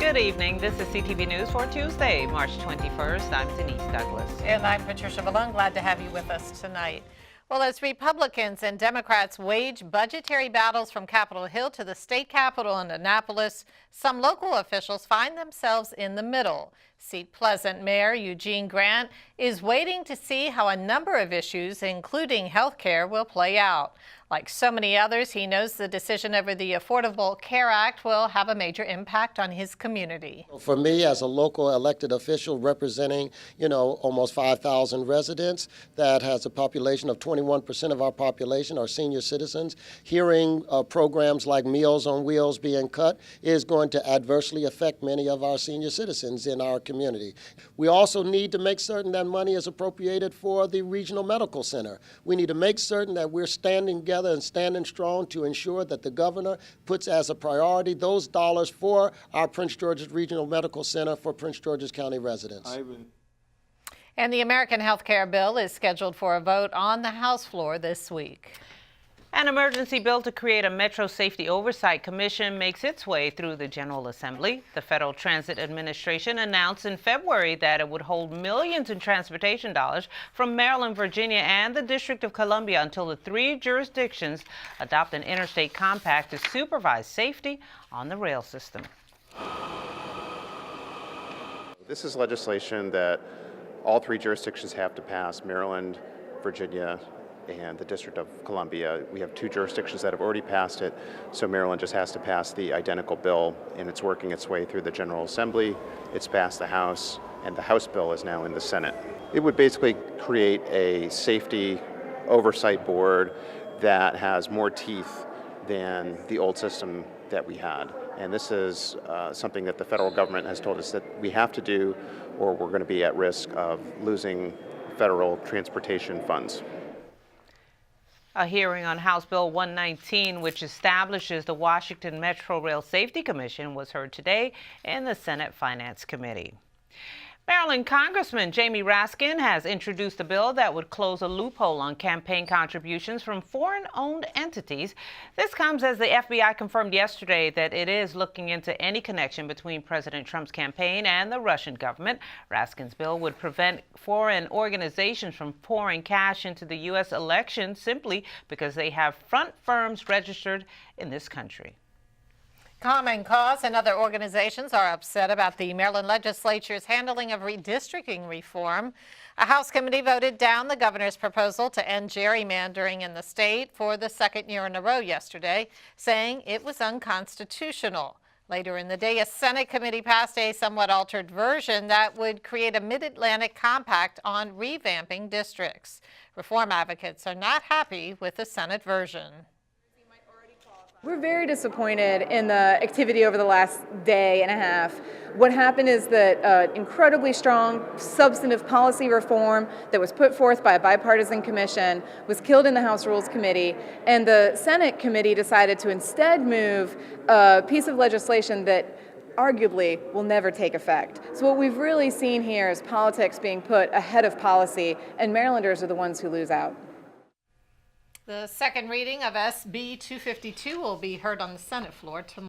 Good evening. This is CTV News for Tuesday, March 21st. I'm Denise Douglas. And I'm Patricia Villone. Glad to have you with us tonight. Well, as Republicans and Democrats wage budgetary battles from Capitol Hill to the state capitol in Annapolis, some local officials find themselves in the middle. Seat Pleasant Mayor EUGENE Grant is waiting to see how a number of issues, including health care, will play out. Like so many others, he knows the decision over the Affordable Care Act will have a major impact on his community. For me, as a local elected official representing, almost 5,000 residents, that has a population of 21% of our population are senior citizens, hearing programs like Meals on Wheels being cut is going to adversely affect many of our senior citizens in our community. We also need to make certain that money is appropriated for the regional medical center. We need to make certain that we're standing together and standing strong to ensure that the governor puts as a priority those dollars for our Prince George's Regional Medical Center for Prince George's County residents. And the American Health Care Bill is scheduled for a vote on the House floor this week. An emergency bill to create a Metro Safety Oversight Commission makes its way through the General Assembly. The Federal Transit Administration announced in February that it would hold millions in transportation dollars from Maryland, Virginia, and the District of Columbia until the three jurisdictions adopt an interstate compact to supervise safety on the rail system. This is legislation that all three jurisdictions have to pass: Maryland, Virginia, and the District of Columbia. We have two jurisdictions that have already passed it, so Maryland just has to pass the identical bill, and it's working its way through the General Assembly. It's passed the House, and the House bill is now in the Senate. It would basically create a safety oversight board that has more teeth than the old system that we had. And this is something that the federal government has told us that we have to do, or we're going to be at risk of losing federal transportation funds. A hearing on House Bill 119, which establishes the Washington Metro Rail Safety Commission, was heard today in the Senate Finance Committee. Maryland Congressman Jamie Raskin has introduced a bill that would close a loophole on campaign contributions from foreign-owned entities. This comes as the FBI confirmed yesterday that it is looking into any connection between President Trump's campaign and the Russian government. Raskin's bill would prevent foreign organizations from pouring cash into the U.S. election simply because they have front firms registered in this country. Common Cause and other organizations are upset about the Maryland legislature's handling of redistricting reform. A House committee voted down the governor's proposal to end gerrymandering in the state for the second year in a row yesterday, saying it was unconstitutional. Later in the day, a Senate committee passed a somewhat altered version that would create a Mid-Atlantic compact on revamping districts. Reform advocates are not happy with the Senate version. We're very disappointed in the activity over the last day and a half. What happened is that incredibly strong substantive policy reform that was put forth by a bipartisan commission was killed in the House Rules Committee, and the Senate committee decided to instead move a piece of legislation that arguably will never take effect. So what we've really seen here is politics being put ahead of policy, and Marylanders are the ones who lose out. The second reading of SB 252 will be heard on the Senate floor tomorrow.